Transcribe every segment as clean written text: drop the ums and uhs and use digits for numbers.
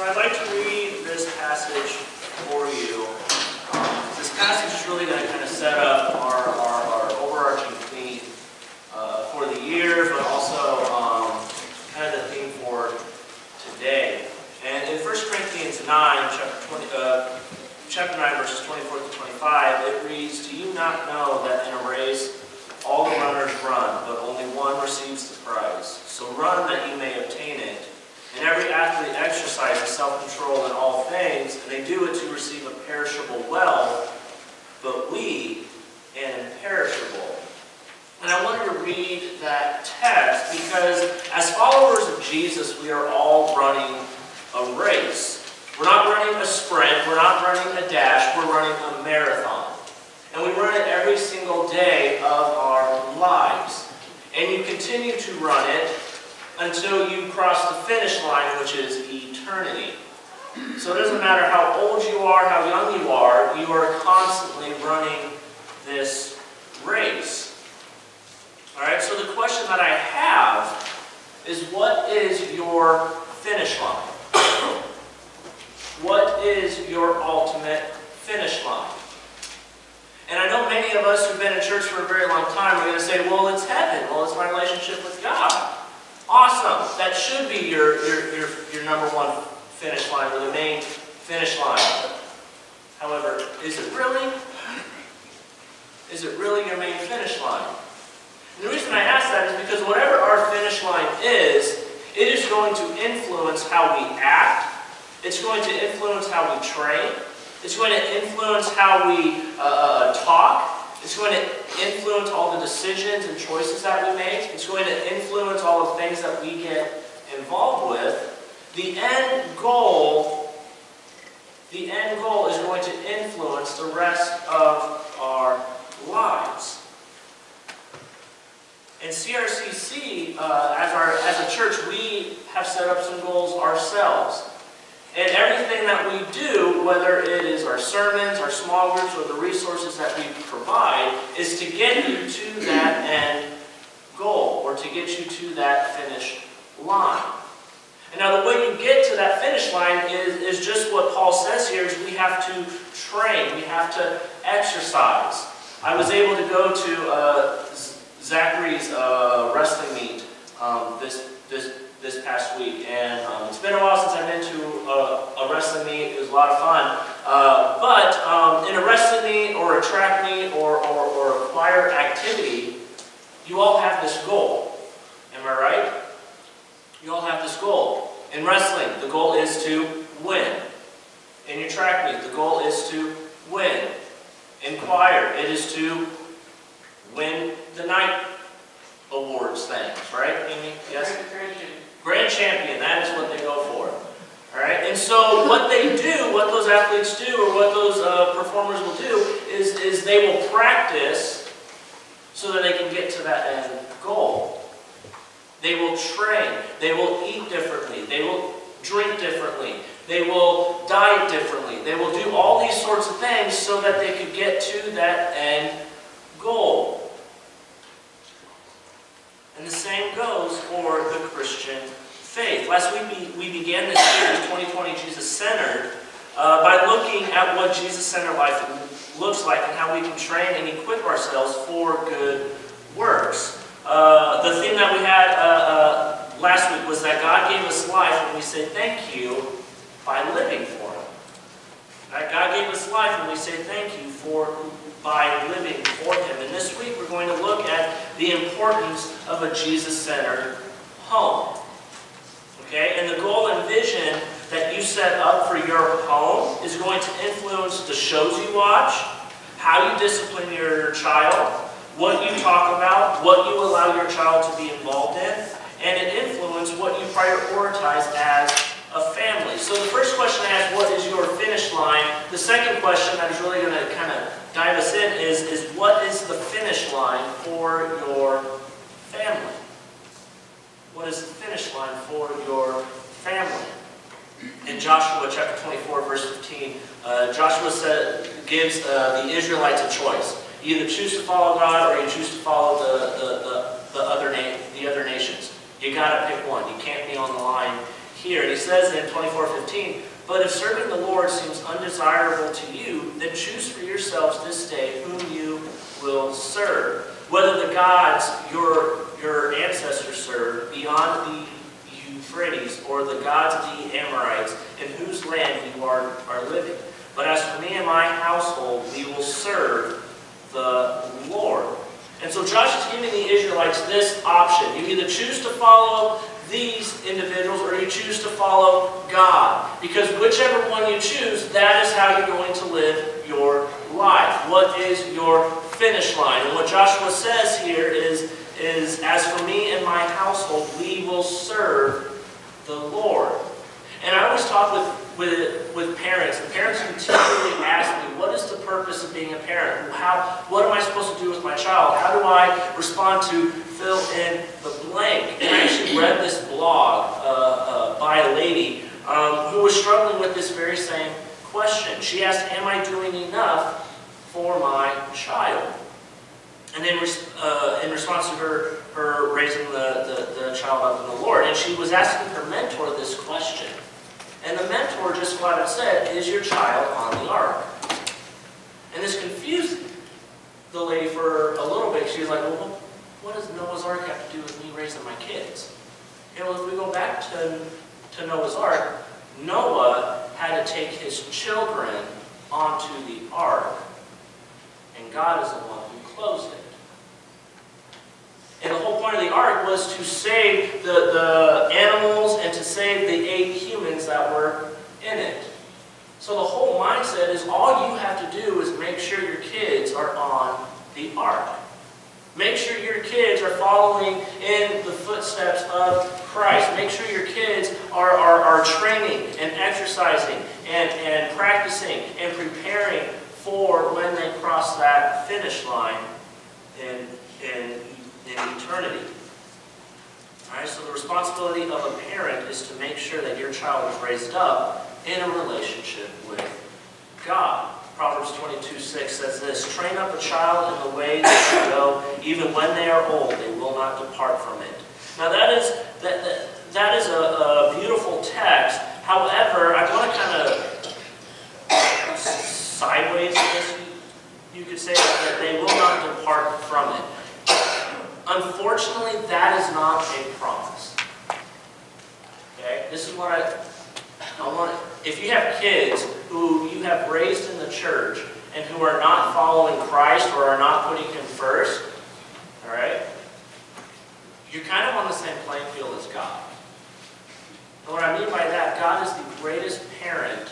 So I'd like to read this passage for you. This passage is really going to kind of set up our overarching theme for the year, but also kind of the theme for today. And in 1 Corinthians 9, chapter 9, verses 24 to 25, it reads, "Do you not know that in a race all the runners run, but only one receives the prize? So run that you may obtain it. And every athlete exercises self-control in all things, and they do it to receive a perishable wealth, but we an imperishable." And I wanted to read that text because as followers of Jesus, we are all running a race. We're not running a sprint, we're not running a dash, we're running a marathon. And we run it every single day of our lives. And you continue to run it until you cross the finish line, which is eternity. So it doesn't matter how old you are, how young you are constantly running this race. Alright, so the question that I have is, what is your finish line? What is your ultimate finish line? And I know many of us who've been in church for a very long time are going to say, well, it's heaven. Well, it's my relationship with God. Awesome. That should be your number one finish line, or the main finish line. However, is it really? Is it really your main finish line? And the reason I ask that is because whatever our finish line is, it is going to influence how we act. It's going to influence how we train. It's going to influence how we talk. It's going to influence all the decisions and choices that we make. It's going to influence all the things that we get involved with. The end goal is going to influence the rest of our lives. In CRCC, as a church, we have set up some goals ourselves. And everything that we do, whether it is our sermons, our small groups, or the resources that we provide, is to get you to that end goal, or to get you to that finish line. And now the way you get to that finish line is just what Paul says here, is we have to train, we have to exercise. I was able to go to Zachary's wrestling meet this past week, and it's been a while since I've been to a wrestling meet. It was a lot of fun. But in a wrestling meet, or a track meet, or a choir activity, you all have this goal. Am I right? You all have this goal. In wrestling, the goal is to win. In your track meet, the goal is to win. In choir, it is to win the night awards things, right, Amy? Yes? Grand champion, that is what they go for. Alright? And so what they do, what those athletes do, or what those performers will do, is they will practice so that they can get to that end goal. They will train. They will eat differently. They will drink differently. They will diet differently. They will do all these sorts of things so that they could get to that end goal. And the same goes for the Christian faith. Last week we began this series, 2020 Jesus Centered, by looking at what Jesus-centered life looks like and how we can train and equip ourselves for good works. The theme that we had last week was that God gave us life, and we say thank you by living for Him. That God gave us life, and we say thank you by living for Him. And this week we're going to look at the importance of a Jesus-centered home. Okay? And the goal and vision that you set up for your home is going to influence the shows you watch, how you discipline your child, what you talk about, what you allow your child to be involved in, and it influences what you prioritize as a family. So the first question I asked, what is your finish line? The second question that is really going to kind of dive us in is what is the finish line for your family? What is the finish line for your family? In Joshua chapter 24, verse 15, Joshua gives the Israelites a choice. You either choose to follow God or you choose to follow the other nations. You got to pick one. You can't be on the line here. And he says in 24:15, "But if serving the Lord seems undesirable to you, then choose for yourselves this day whom you will serve, whether the gods your ancestors served beyond the Euphrates, or the gods of the Amorites, in whose land you are living. But as for me and my household, we will serve the Lord." And so Josh is giving the Israelites this option. You either choose to follow these individuals or you choose to follow God. Because whichever one you choose, that is how you're going to live your life. What is your finish line? And what Joshua says here is as for me and my household, we will serve the Lord. And I always talk with parents, and parents continually ask me, what is the purpose of being a parent? What am I supposed to do with my child? How do I respond to fill in the blank? And I actually read this blog by a lady who was struggling with this very same question. She asked, am I doing enough for my child? And then in response to her raising the child up in the Lord, and she was asking her mentor this question. And the mentor just flat out said, is your child on the ark? And this confused the lady for a little bit. She was like, well, what does Noah's Ark have to do with me raising my kids? And well, if we go back to Noah's Ark, Noah had to take his children onto the ark, and God is the one who closed it. And the whole point of the ark was to save the animals and to save the 8 humans that were in it. So the whole mindset is all you have to do is make sure your kids are on the ark. Make sure your kids are following in the footsteps of Christ. Make sure your kids are training and exercising and practicing and preparing for when they cross that finish line in eternity. Alright, so the responsibility of a parent is to make sure that your child is raised up in a relationship with God. Proverbs 22:6 says this, "Train up a child in the way they should go, even when they are old, they will not depart from it." Now that is a beautiful text. However, I want to kind of sideways this, you could say that they will not depart from it. Unfortunately, that is not a promise. Okay? This is what I want. If you have kids who you have raised in the church and who are not following Christ or are not putting Him first, all right, you're kind of on the same playing field as God. And what I mean by that, God is the greatest parent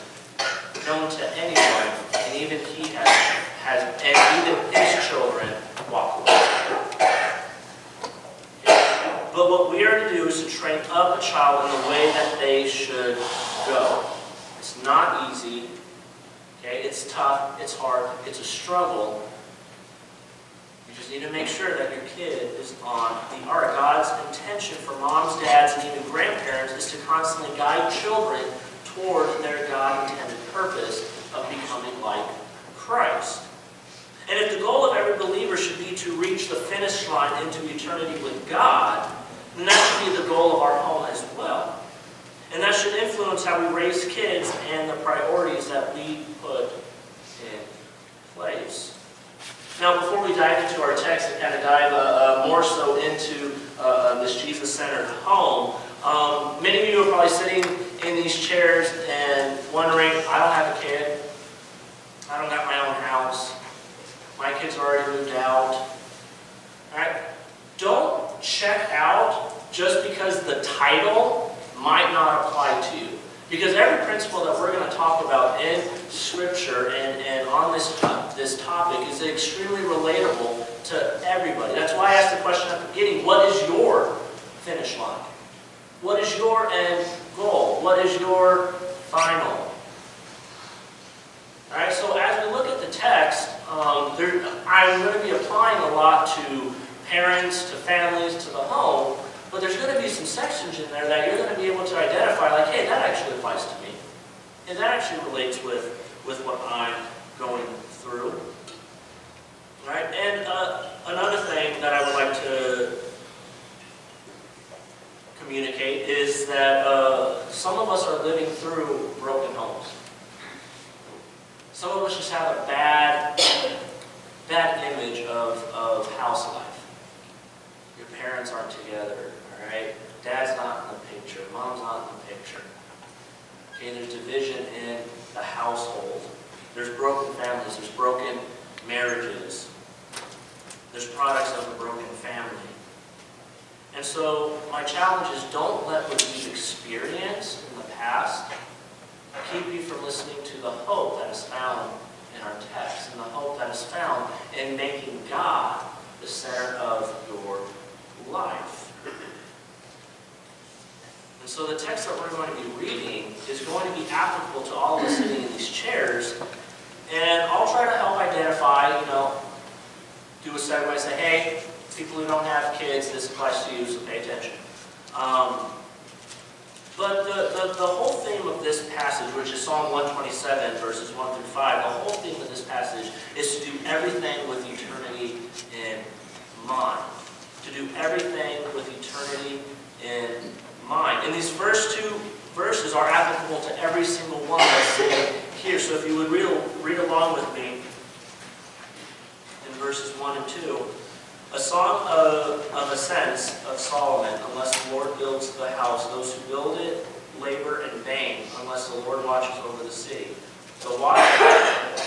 known to anyone, and even He has and even His children walk away. But what we are to do is to train up a child in the way that they should go. It's not easy. Okay? It's tough. It's hard. It's a struggle. You just need to make sure that your kid is on the ark. God's intention for moms, dads, and even grandparents is to constantly guide children toward their God-intended purpose of becoming like Christ. And if the goal of every believer should be to reach the finish line into eternity with God, then that should be the goal of our home as well. And that should influence how we raise kids and the priorities that we put in place. Now, before we dive into our text and kind of dive more so into this Jesus-centered home, many of you are probably sitting in these chairs and wondering, I don't have a kid. I don't got my own house. My kids are already moved out. All right? Don't check out just because the title might not apply to you. Because every principle that we're going to talk about in Scripture and on this topic is extremely relatable to everybody. That's why I asked the question at the beginning, what is your finish line? What is your end goal? What is your final? All right, so as we look at the text, I'm going to be applying a lot to parents, to families, to the home, but there's going to be some sections in there that you're going to be able to identify, like, hey, that actually applies to me. And that actually relates with what I'm going through. All right, and another thing that I would like to communicate is that some of us are living through broken homes. Some of us just have a bad image of house life. Your parents aren't together, all right? Dad's not in the picture. Mom's not in the picture. Okay, there's division in the household. There's broken families. There's broken marriages. There's products of a broken family. And so my challenge is, don't let what you've experienced in the past keep you from listening to the hope that is found in our text, and the hope that is found in making God the center of your life. And so the text that we're going to be reading is going to be applicable to all of us sitting in these chairs. And I'll try to help identify, do a segue, say, hey, people who don't have kids, this applies to you, so pay attention. But the whole theme of this passage, which is Psalm 127, verses 1 through 5, the whole theme of this passage is to do everything with eternity in mind. To do everything with eternity in mind. And these first two verses are applicable to every single one of us sitting here. So if you would read along with me in verses 1 and 2. A song of ascents of Solomon. Unless the Lord builds the house, those who build it labor in vain, unless the Lord watches over the city. The watchman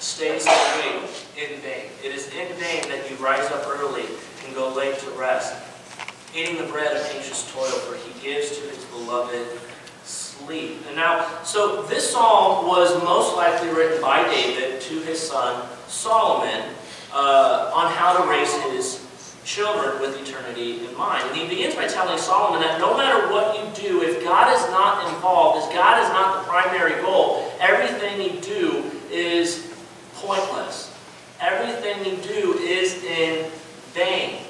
stays awake in vain. It is in vain that you rise up early and go late to rest, eating the bread of anxious toil, for he gives to his beloved sleep. And now, so this psalm was most likely written by David to his son Solomon on how to raise his children with eternity in mind. And he begins by telling Solomon that no matter what you do, if God is not involved, if God is not the primary goal, everything you do is pointless. Everything you do is in vain.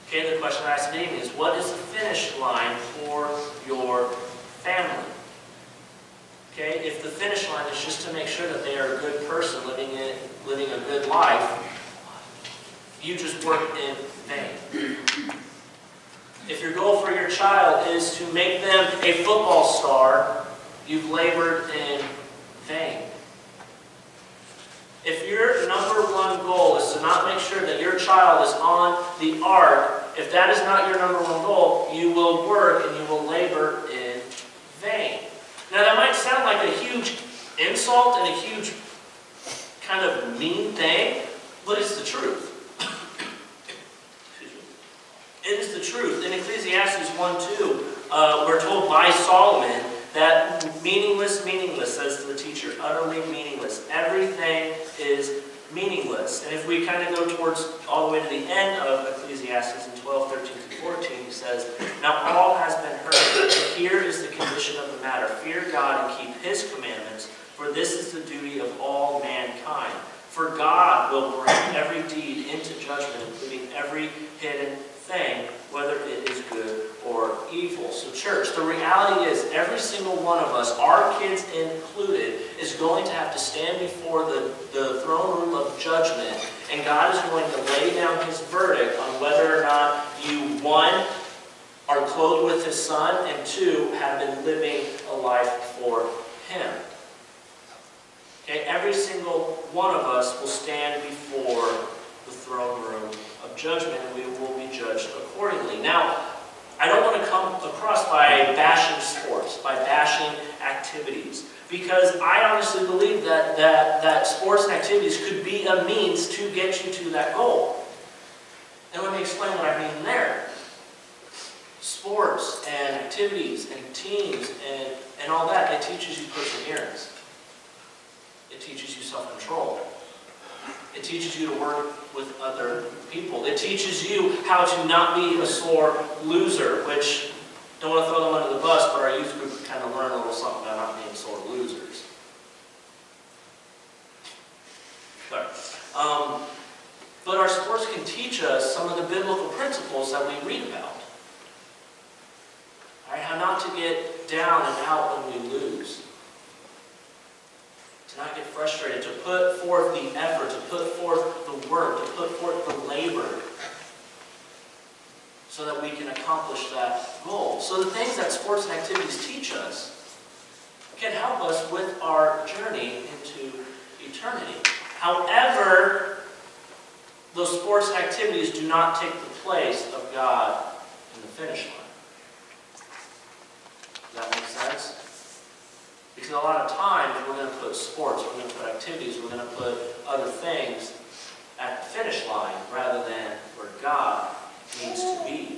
Okay, the question I asked David is, what is the finish line for your family? Okay, if the finish line is just to make sure that they are a good person living a good life, you just work in vain. If your goal for your child is to make them a football star, you've labored in vain. If your number one goal is to not make sure that your child is on the ark, if that is not your number one goal, you will work and you will labor in vain. Now that might sound like a huge insult and a huge kind of mean thing, but it's the truth. It is the truth. In Ecclesiastes 1:2, we're told by Solomon that meaningless, says the teacher, utterly meaningless. Everything is meaningless. And if we kind of go towards all the way to the end of Ecclesiastes in 12:13-14, he says, now all has been heard. Here is the condition of the matter. Fear God and keep his commandments, for this is the duty of all mankind. For God will bring every deed into judgment, including every hidden thing, whether it is good or evil. So church, the reality is every single one of us, our kids included, is going to have to stand before the throne room of judgment, and God is going to lay down his verdict on whether or not you, one, are clothed with his son, and two, have been living a life for him. Okay, every single one of us will stand before the throne room of judgment, and we will be judged accordingly. Now, I don't want to come across by bashing sports, by bashing activities, because I honestly believe that sports and activities could be a means to get you to that goal. And let me explain what I mean there. Sports and activities and teams and all that, it teaches you perseverance. It teaches you self-control. It teaches you to work with other people. It teaches you how to not be a sore loser, which, don't want to throw them under the bus, but our youth group kind of learned a little something about not being sore losers. But our sports can teach us some of the biblical principles that we read about. Right? How not to get down and out when we lose. To not get frustrated, to put forth the effort, to put forth the work, to put forth the labor, so that we can accomplish that goal. So the things that sports and activities teach us can help us with our journey into eternity. However, those sports activities do not take the place of God in the finish line. Does that make sense? Because a lot of times we're going to put sports, we're going to put activities, we're going to put other things at the finish line rather than where God needs to be.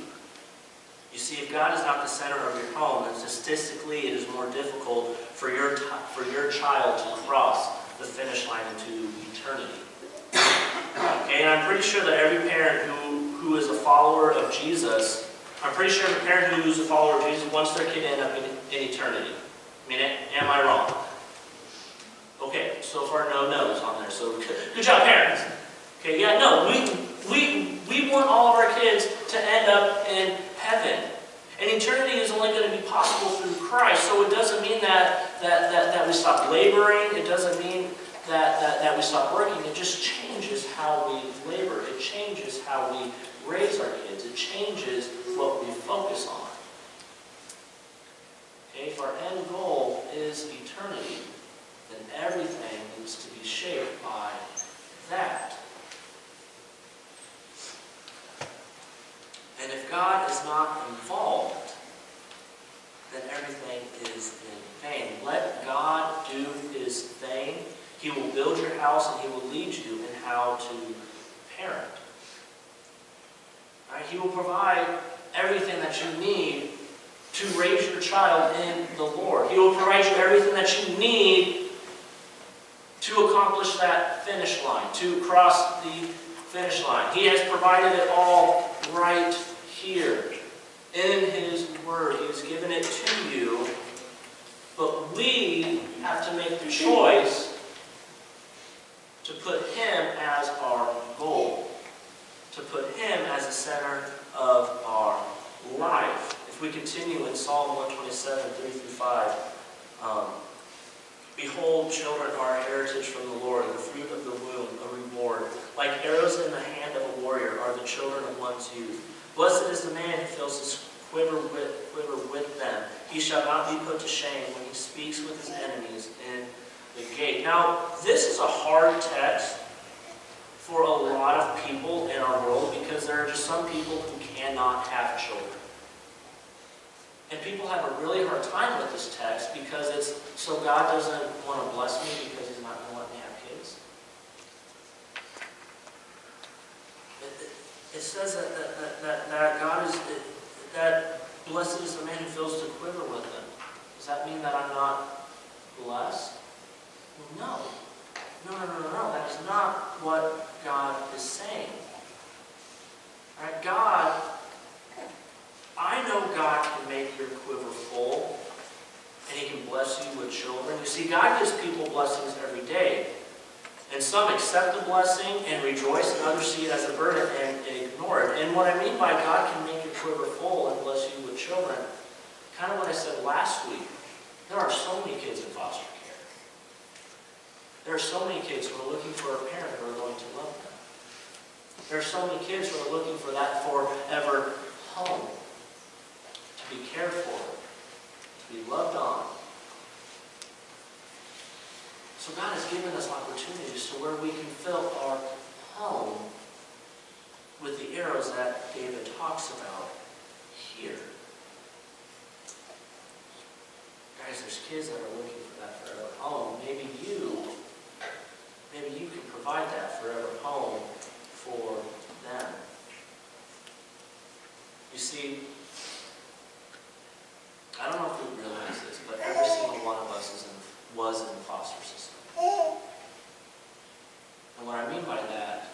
You see, if God is not the center of your home, then statistically it is more difficult for your child to cross the finish line into eternity. Okay, and I'm pretty sure that every parent who is a follower of Jesus, I'm pretty sure every parent who is a follower of Jesus wants their kid to end up in eternity. I mean, am I wrong? Okay, so far no no's on there, so good job, parents. Okay, yeah, no, we want all of our kids to end up in heaven. And eternity is only going to be possible through Christ, so it doesn't mean that we stop laboring, it doesn't mean that we stop working, it just changes how we labor, it changes how we raise our kids, it changes what we focus on. Okay, if our end goal is eternity, then everything needs to be shaped by that. And if God is not involved, then everything is in vain. Let God do His thing. He will build your house and He will lead you in how to parent. Right? He will provide everything that you need to raise your child in the Lord. He will provide you everything that you need to accomplish that finish line, to cross the finish line. He has provided it all right here in His Word. He has given it to you, but we have to make the choice to put Him as our goal, to put Him as the center of our life. If we continue in Psalm 127, 3-5, behold, children are a heritage from the Lord, the fruit of the womb, a reward. Like arrows in the hand of a warrior are the children of one's youth. Blessed is the man who fills his quiver with them. He shall not be put to shame when he speaks with his enemies in the gate. Now, this is a hard text for a lot of people in our world because there are just some people who cannot have children. And people have a really hard time with this text because it's, so God doesn't want to bless me because He's not going to let me have kids. It says that God is, that blessed is the man who fills the quiver with them. Does that mean that I'm not blessed? No. No. That is not what God is saying. All right, God, I know God can make your quiver full, and He can bless you with children. You see, God gives people blessings every day. And some accept the blessing and rejoice, and others see it as a burden and ignore it. And what I mean by God can make your quiver full and bless you with children, kind of what I said last week, there are so many kids in foster care. There are so many kids who are looking for a parent who are going to love them. There are so many kids who are looking for that forever home, to be cared for, to be loved on. So God has given us opportunities to where we can fill our home with the arrows that David talks about here. Guys, there's kids that are looking for that forever home. Maybe you can provide that forever home for them. You see, I don't know if we realize this, but every single one of us was in the foster system. And what I mean by that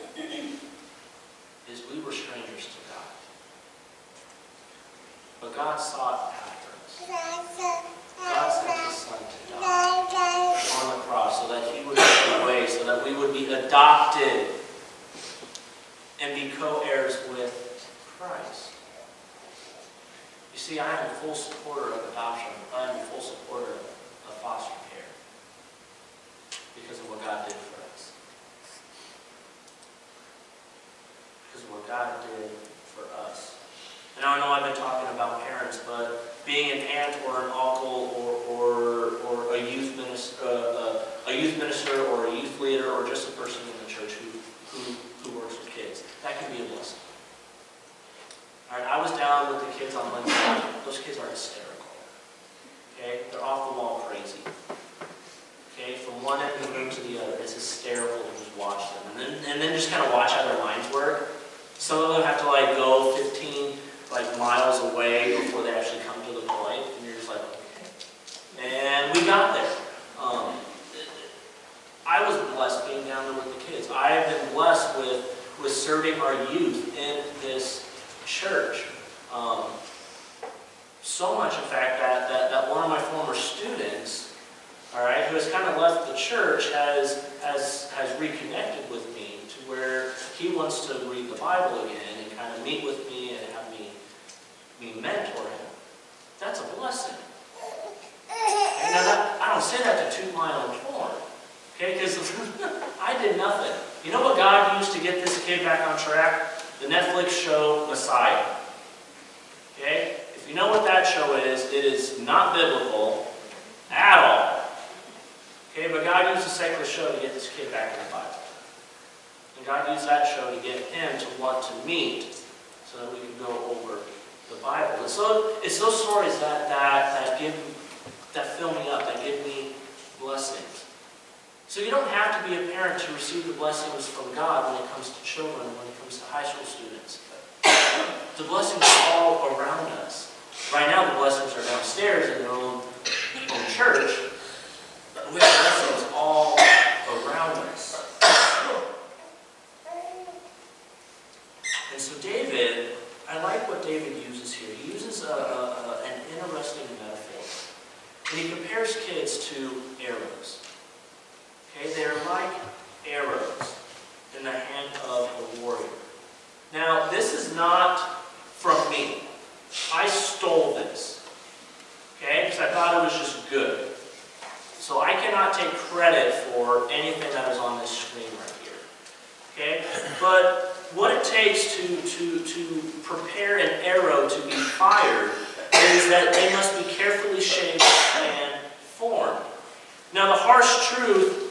is we were strangers to God. But God sought after us. God sent His Son to die on the cross so that He would make a way, so that we would be adopted and be co-heirs with Christ. You see, I am a full supporter of adoption. I am a full supporter of foster care because of what God did for us. Because of what God did for us. And I know I've been talking about parents, but being an aunt or an uncle or a youth minister or a youth leader or just a person in the church who works with kids, that can be a blessing. All right, I was down with the kids on Wednesday night. Those kids are hysterical. Okay, they're off the wall crazy. Okay, from one end of the room to the other, it's hysterical to just watch them, and then just kind of watch how their minds work. Some of them have to go 15 miles away before they actually come to the point, and you're just like, okay. And we got there. I was blessed being down there with the kids. I have been blessed with serving our youth in this church. So much, in fact, that one of my former students, all right, who has kind of left the church, has reconnected with me to where he wants to read the Bible again and kind of meet with me and have me mentor him. That's a blessing. And now I don't say that to toot my own horn, okay? Because I did nothing. You know what God used to get this kid back on track? The Netflix show Messiah. Okay? If you know what that show is, it is not biblical at all. Okay, but God used a secular show to get this kid back in the Bible. And God used that show to get him to want to meet so that we could go over the Bible. And so it's those stories that fill me up, that give me blessings. So you don't have to be a parent to receive the blessings from God when it comes to children, when it comes to high school students. The blessings are all around us. Right now the blessings are downstairs in their own church. But we have blessings all around us. And so David, I like what David uses here. He uses an interesting metaphor. And he compares kids to arrows. Okay, they're like arrows in the hand of a warrior. Now, this is not from me. I stole this. Okay, because I thought it was just good. So I cannot take credit for anything that is on this screen right here. Okay, but what it takes to prepare an arrow to be fired is that they must be carefully shaped and formed. Now, the harsh truth,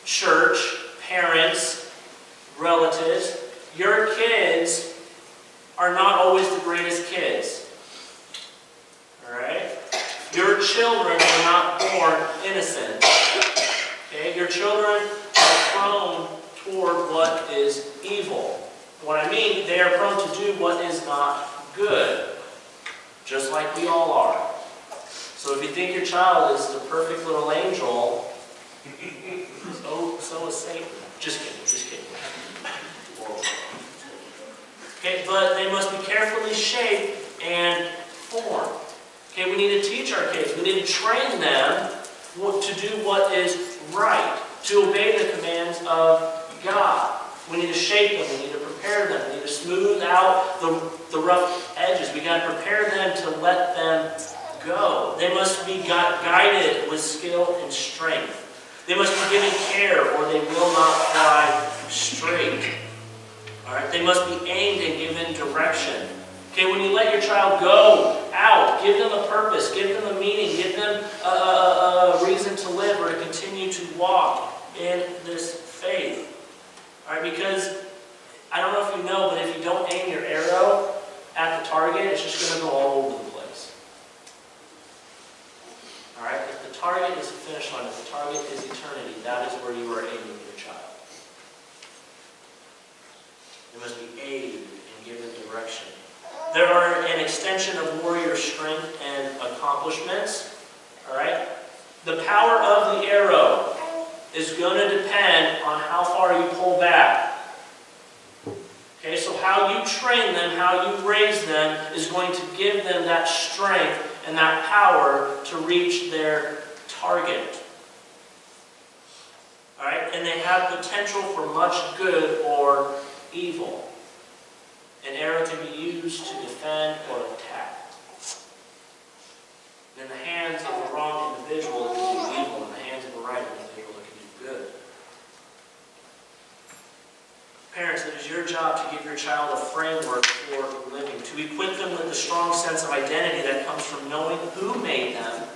church, parents, relatives, your kids are not always the greatest kids. Alright? Your children were not born innocent. Okay? Your children are prone toward what is evil. What I mean, they are prone to do what is not good. Just like we all are. So if you think your child is the perfect little angel, so is Satan. Just kidding. Okay, but they must be carefully shaped and formed. Okay, we need to teach our kids. We need to train them to do what is right, to obey the commands of God. We need to shape them. We need to prepare them. We need to smooth out the rough edges. We got to prepare them to let them go. They must be guided with skill and strength. They must be given care or they will not fly straight. All right? They must be aimed and given direction. Okay, when you let your child go out, give them a purpose, give them a meaning, give them a reason to live or to continue to walk in this faith. All right, because I don't know if you know, but if you don't aim your arrow at the target, it's just going to go all over the place. All right, if the target is the finish line, if the target is eternity, that is where you are aiming your child. They must be aided and given direction. There are an extension of warrior strength and accomplishments. All right? The power of the arrow is going to depend on how far you pull back. Okay, so how you train them, how you raise them, is going to give them that strength and that power to reach their target. All right? And they have potential for much good or evil. An arrow can be used to defend or attack. In the hands of the wrong individual, it can do evil. In the hands of the right individual, it can do good. Parents, it is your job job to give your child a framework for living, to equip them with a strong sense of identity that comes from knowing who made them.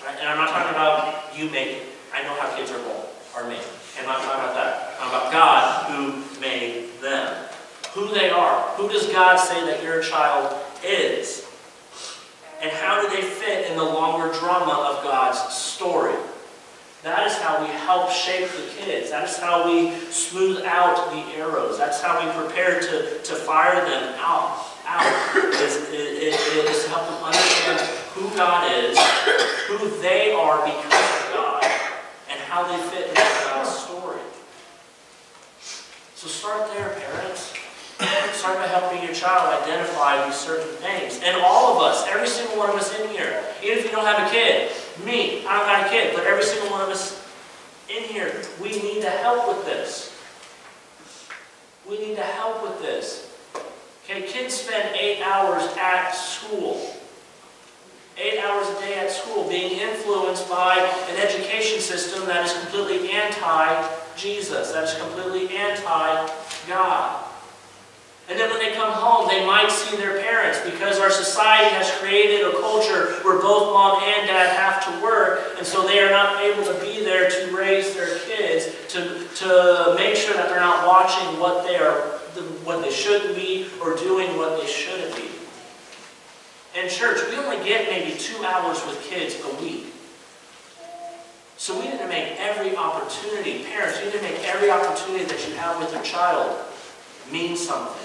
Right? And I'm not talking about you making. I know how kids are made. I'm not talking about that. I'm about God who made them. Who they are. Who does God say that your child is? And how do they fit in the longer drama of God's story? That is how we help shape the kids. That is how we smooth out the arrows. That's how we prepare to fire them out. Is to help them understand who God is, who they are because of God, and how they fit into God's story. So start there, parents. Start by helping your child identify these certain things. And all of us, every single one of us in here, even if you don't have a kid, me, I don't got a kid, but every single one of us in here, we need to help with this. We need to help with this. Okay, kids spend 8 hours at school. 8 hours a day at school being influenced by an education system that is completely anti-Jesus, that is completely anti-God. And then when they come home, they might see their parents, because our society has created a culture where both mom and dad have to work, and so they are not able to be there to raise their kids, to make sure that they're not watching what they shouldn't be, or doing what they shouldn't be. In church, we only get maybe 2 hours with kids a week. So we need to make every opportunity, parents, you need to make every opportunity that you have with your child mean something.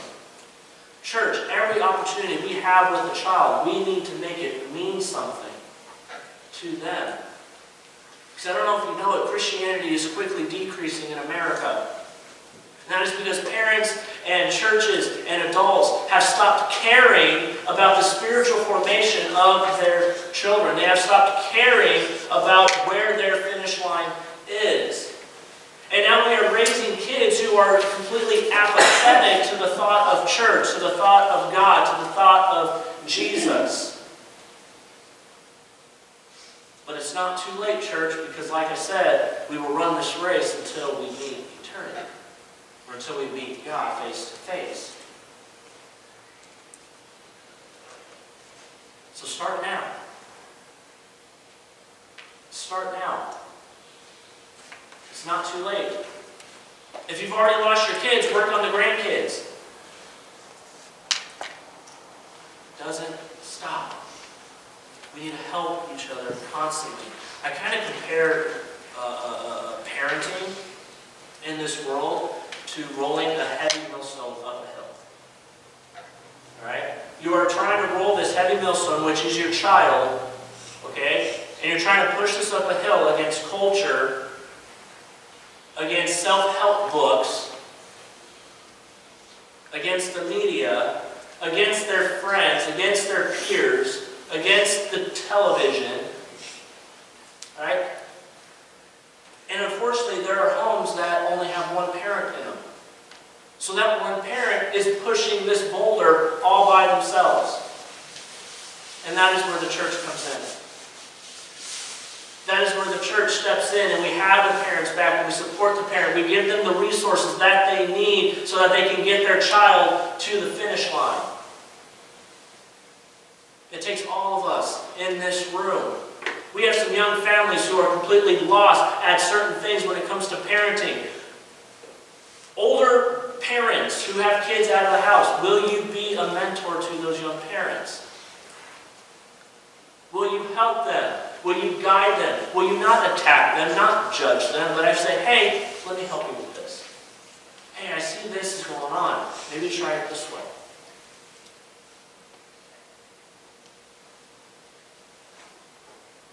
Church, every opportunity we have with a child, we need to make it mean something to them. Because I don't know if you know it, Christianity is quickly decreasing in America. And that is because parents and churches and adults have stopped caring about the spiritual formation of their children. They have stopped caring about where their finish line is. And now we are raising kids who are completely apathetic to the thought of church, to the thought of God, to the thought of Jesus. But it's not too late, church, because like I said, we will run this race until we meet eternity, or until we meet God face to face. So start now. Start now. It's not too late. If you've already lost your kids, work on the grandkids. Doesn't stop. We need to help each other constantly. I kind of compare parenting in this world to rolling a heavy millstone up a hill. Alright? You are trying to roll this heavy millstone, which is your child, okay? And you're trying to push this up a hill against culture, against self-help books, against the media, against their friends, against their peers, against the television. Right? And unfortunately, there are homes that only have one parent in them. So that one parent is pushing this boulder all by themselves. And that is where the church comes in. That is where the church steps in, and we have the parents back, and we support the parent. We give them the resources that they need so that they can get their child to the finish line. It takes all of us in this room. We have some young families who are completely lost at certain things when it comes to parenting. Older parents who have kids out of the house, will you be a mentor to those young parents? Will you help them? Will you guide them? Will you not attack them, not judge them, but actually say, hey, let me help you with this. Hey, I see this is going on. Maybe try it this way.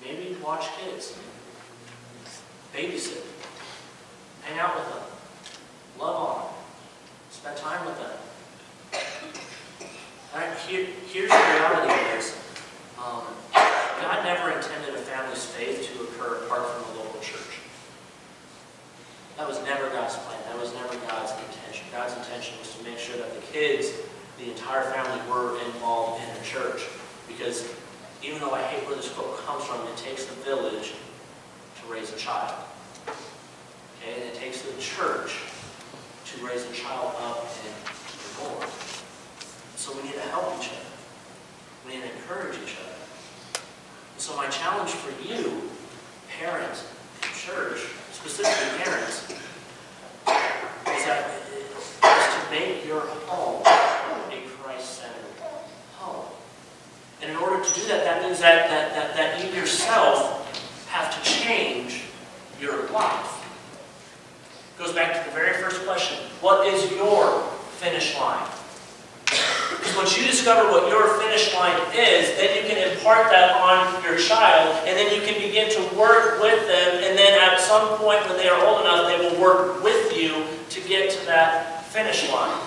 Maybe watch kids. Babysit. Hang out with them. Love on them. Spend time with them. All right, here's the reality of this. God never intended a family's faith to occur apart from a local church. That was never God's plan. That was never God's intention. God's intention was to make sure that the kids, the entire family, were involved in a church. Because even though I hate where this quote comes from, it takes the village to raise a child. Okay? And it takes the church to to raise a child up in the Lord. So we need to help each other. We need to encourage each other. And so my challenge for you, parents in church, specifically parents, is to make your home a Christ-centered home. And in order to do that, that means that you yourself have to change your life. It goes back to the very first question. What is your finish line? Because once you discover what your finish line is, then you can impart that on your child, and then you can begin to work with them, and then at some point when they are old enough, they will work with you to get to that finish line.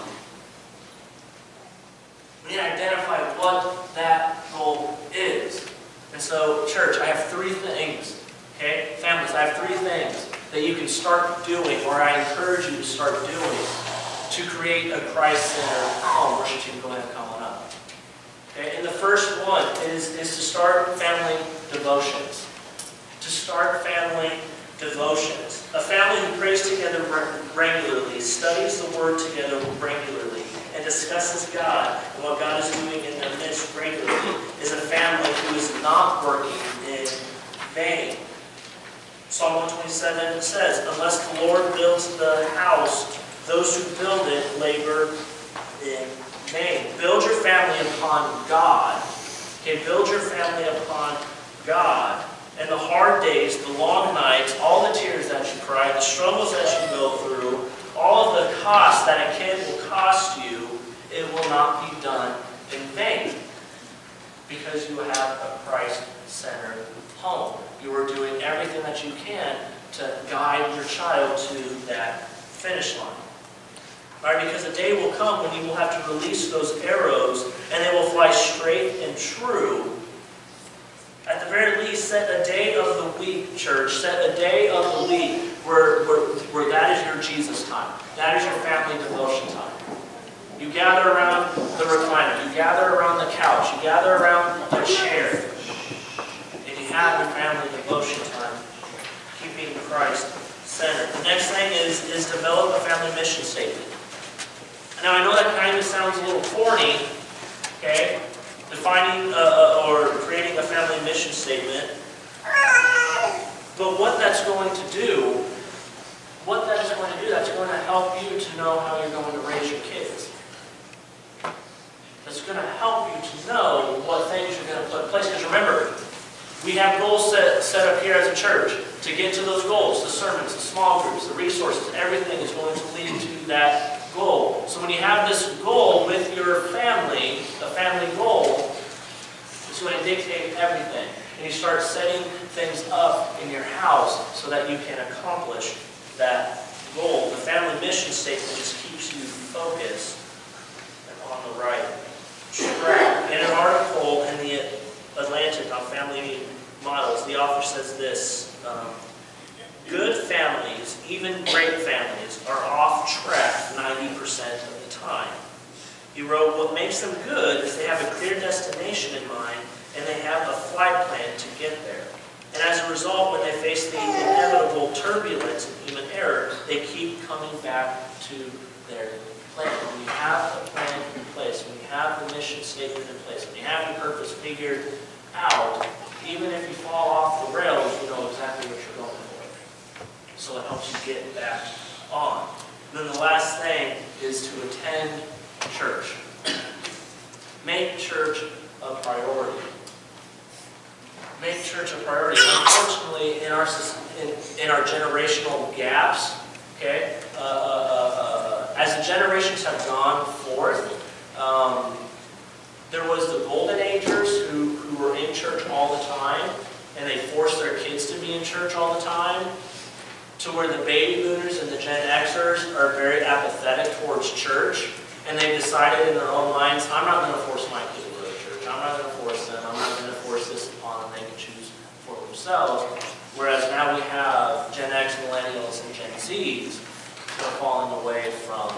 We need to identify what that goal is. And so, church, I have 3 things. Okay? Families, I have 3 things that you can start doing, or I encourage you to start doing, to create a Christ-centered home. Worship team, go ahead and come on up. Okay? And the first one is to start family devotions. To start family devotions. A family who prays together regularly, studies the Word together regularly, and discusses God and what God is doing in their midst regularly is a family who is not working in vain. Psalm 127 says, unless the Lord builds the house, those who build it labor in vain. Build your family upon God. Okay, build your family upon God. And the hard days, the long nights, all the tears that you cry, the struggles that you go through, all of the cost that a kid will cost you, it will not be done in vain. Because you have a Christ-centered home. You are doing everything that you can to guide your child to that finish line. Right? Because a day will come when you will have to release those arrows and they will fly straight and true. At the very least, set a day of the week, church. Set a day of the week where that is your Jesus time. That is your family devotion time. You gather around the recliner. You gather around the couch. You gather around the chair. And you have your family devotion time, keeping Christ centered. The next thing is develop a family mission statement. Now, I know that kind of sounds a little corny, okay? Defining or creating a family mission statement. But what that's going to do, that's going to help you to know how you're going to raise your kids. That's going to help you to know what things you're going to put in place. Because remember, we have goals set up here as a church. To get to those goals, the sermons, the small groups, the resources, everything is going to lead to that goal. So when you have this goal with your family, the family goal, it's going to dictate everything. And you start setting things up in your house so that you can accomplish that goal. The family mission statement just keeps you focused and on the right track. In an article in the Atlantic on family models, the author says this, good families, even great families, are off track 90% of the time. He wrote, what makes them good is they have a clear destination in mind and they have a flight plan to get there. And as a result, when they face the inevitable turbulence and human error, they keep coming back to their plan. When you have a plan in place, when you have the mission statement in place, when you have your purpose figured out, even if you fall off the rails, you know exactly what you're going for. So it helps you get back on. And then the last thing is to attend church. Make church a priority. Make church a priority. Unfortunately, in our generational gaps, okay, as the generations have gone forth, there was the golden agers who were in church all the time, and they forced their kids to be in church all the time, to where the baby boomers and the Gen Xers are very apathetic towards church, and they decided in their own minds, I'm not going to force my kids to go to church. I'm not going to force them. I'm not going to force this upon them. They can choose for themselves. Whereas now we have Gen X, Millennials, and Gen Zs who are falling away from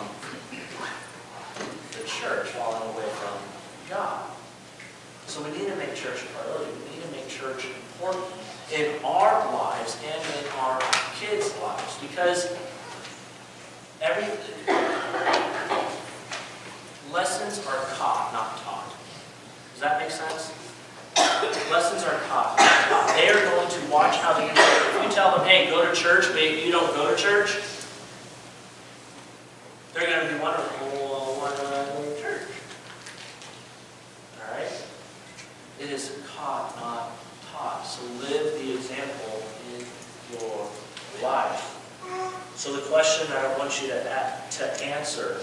the church, falling away from God. So we need to make church a priority. We need to make church important in our lives and in our kids' lives. Because Lessons are caught, not taught. Does that make sense? Lessons are caught, not taught. They are going to watch how the if you tell them, hey, go to church, but you don't go to church, they're going to be wondering, well, why don't I go to church? All right? It is caught, not taught. So live the example in your life. So the question that I want you to answer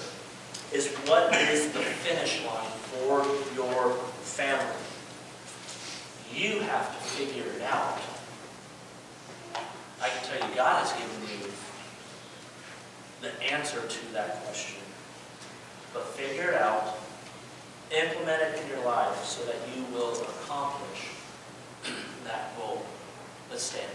is, what is the finish line for your family? You have to figure it out. I can tell you, God has given you the answer to that question. But figure it out, implement it in your life so that you will accomplish that goal. Let's stand.